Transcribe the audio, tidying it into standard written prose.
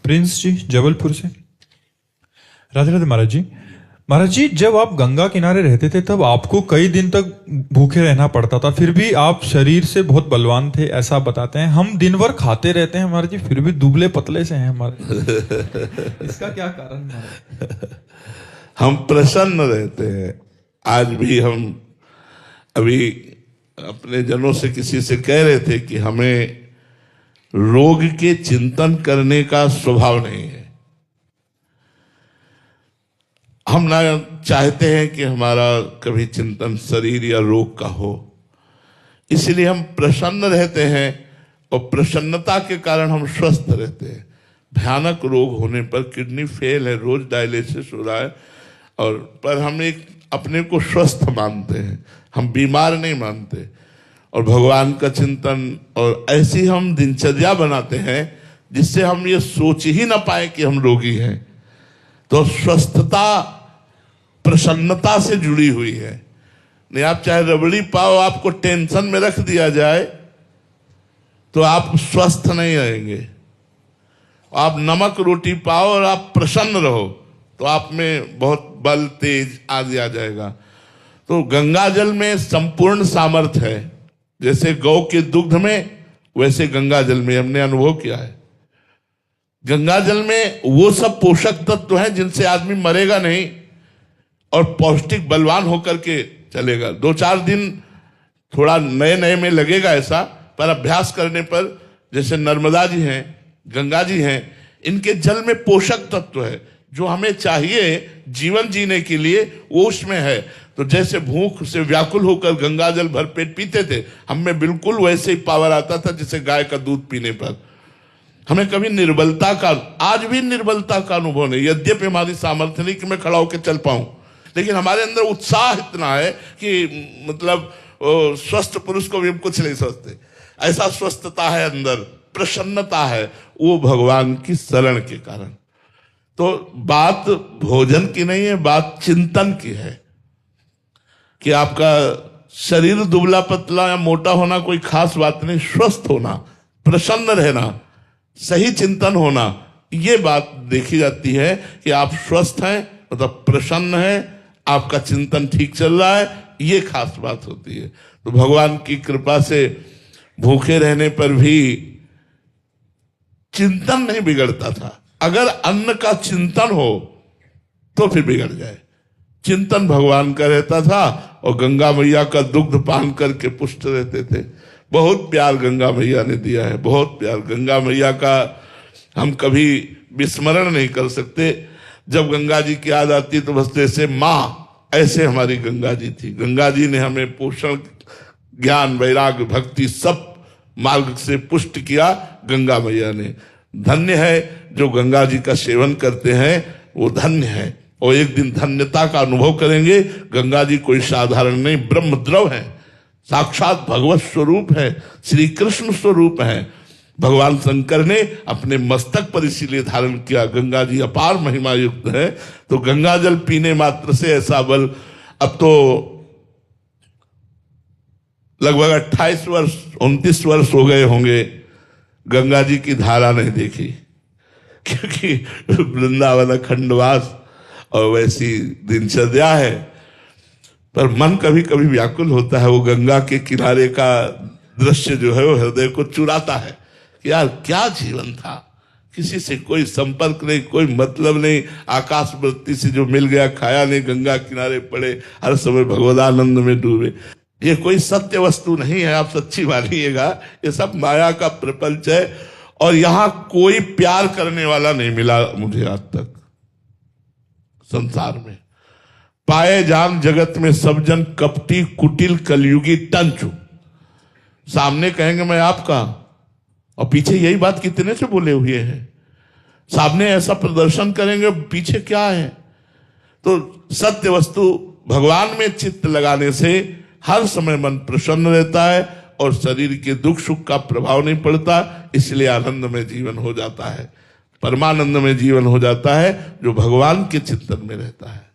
Prince जी जबलपुर से। राधे राधे महाराज जी। महाराज जी, जब आप गंगा किनारे रहते थे तब आपको कई दिन तक भूखे रहना पड़ता था, फिर भी आप शरीर से बहुत बलवान थे ऐसा बताते हैं। हम दिन भर खाते रहते हैं महाराज जी, फिर भी दुबले पतले से हैं हमारे। इसका क्या कारण है? हम प्रसन्न रहते हैं। आज भी हम अभी अपने जनों से किसी से कह रहे थे कि हमें रोग के चिंतन करने का स्वभाव नहीं है। हम ना चाहते हैं कि हमारा कभी चिंतन शरीर या रोग का हो, इसलिए हम प्रसन्न रहते हैं और प्रसन्नता के कारण हम स्वस्थ रहते हैं। भयानक रोग होने पर किडनी फेल है, रोज डायलिसिस हो रहा है, और पर हम एक अपने को स्वस्थ मानते हैं, हम बीमार नहीं मानते। और भगवान का चिंतन और ऐसी हम दिनचर्या बनाते हैं जिससे हम ये सोच ही ना पाए कि हम रोगी हैं। तो स्वस्थता प्रसन्नता से जुड़ी हुई है। नहीं, आप चाहे रबड़ी पाओ, आपको टेंशन में रख दिया जाए तो आप स्वस्थ नहीं रहेंगे। आप नमक रोटी पाओ और आप प्रसन्न रहो तो आप में बहुत बल तेज आदि आ जाएगा। तो गंगा जल में संपूर्ण सामर्थ्य है। जैसे गौ के दुग्ध में, वैसे गंगा जल में हमने अनुभव किया है। गंगा जल में वो सब पोषक तत्व हैं जिनसे आदमी मरेगा नहीं और पौष्टिक बलवान होकर के चलेगा। 2-4 दिन थोड़ा नए नए में लगेगा ऐसा, पर अभ्यास करने पर, जैसे नर्मदा जी हैं, गंगा जी हैं, इनके जल में पोषक तत्व है जो हमें चाहिए जीवन जीने के लिए, वो उसमें है। तो जैसे भूख से व्याकुल होकर गंगा जल भर पेट पीते थे, हम में बिल्कुल वैसे ही पावर आता था जैसे गाय का दूध पीने पर। हमें कभी निर्बलता का, आज भी निर्बलता का अनुभव नहीं। यद्यपि हमारी सामर्थ्य नहीं कि मैं खड़ा होकर चल पाऊं, लेकिन हमारे अंदर उत्साह इतना है कि मतलब स्वस्थ पुरुष को भी हम कुछ नहीं सोचते। ऐसा स्वस्थता है अंदर, प्रसन्नता है, वो भगवान की शरण के कारण। तो बात भोजन की नहीं है, बात चिंतन की है कि आपका शरीर दुबला पतला या मोटा होना कोई खास बात नहीं। स्वस्थ होना, प्रसन्न रहना, सही चिंतन होना, ये बात देखी जाती है कि आप स्वस्थ हैं, मतलब प्रसन्न हैं, आपका चिंतन ठीक चल रहा है, ये खास बात होती है। तो भगवान की कृपा से भूखे रहने पर भी चिंतन नहीं बिगड़ता था। अगर अन्न का चिंतन हो तो फिर बिगड़ जाए। चिंतन भगवान का रहता था और गंगा मैया का दुग्ध पान करके पुष्ट रहते थे। बहुत प्यार गंगा मैया ने दिया है, बहुत प्यार। गंगा मैया का हम कभी विस्मरण नहीं कर सकते। जब गंगा जी की याद आती तो बस जैसे माँ, ऐसे हमारी गंगा जी थी। गंगा जी ने हमें पोषण, ज्ञान, वैराग्य, भक्ति सब मार्ग से पुष्ट किया गंगा मैया ने। धन्य है जो गंगा जी का सेवन करते हैं, वो धन्य है और एक दिन धन्यता का अनुभव करेंगे। गंगा जी कोई साधारण नहीं, ब्रह्मद्रव है, साक्षात भगवत स्वरूप है, श्री कृष्ण स्वरूप है। भगवान शंकर ने अपने मस्तक पर इसीलिए धारण किया। गंगा जी अपार महिमा युक्त है। तो गंगा जल पीने मात्र से ऐसा बल। अब तो लगभग 28 वर्ष 29 वर्ष हो गए होंगे गंगा जी की धारा नहीं देखी, क्योंकि वृंदावन खंडवास और वैसी दिनचर्या है। पर मन कभी कभी व्याकुल होता है। वो गंगा के किनारे का दृश्य जो है वो हृदय को चुराता है कि यार क्या जीवन था, किसी से कोई संपर्क नहीं, कोई मतलब नहीं, आकाश वृत्ति से जो मिल गया खाया नहीं, गंगा किनारे पड़े, हर समय भगवदानंद में डूबे। ये कोई सत्य वस्तु नहीं है, आप सच्ची मानिएगा। ये सब माया का प्रपंच है और यहां कोई प्यार करने वाला नहीं मिला मुझे आज तक संसार में। पाए जान जगत में सब जन कपटी कुटिल कलयुगी टंचु। सामने कहेंगे मैं आपका, और पीछे यही बात कितने से बोले हुए हैं। सामने ऐसा प्रदर्शन करेंगे, पीछे क्या है। तो सत्य वस्तु भगवान में चित्त लगाने से हर समय मन प्रसन्न रहता है और शरीर के दुख सुख का प्रभाव नहीं पड़ता। इसलिए आनंद में जीवन हो जाता है, परमानंद में जीवन हो जाता है जो भगवान के चिंतन में रहता है।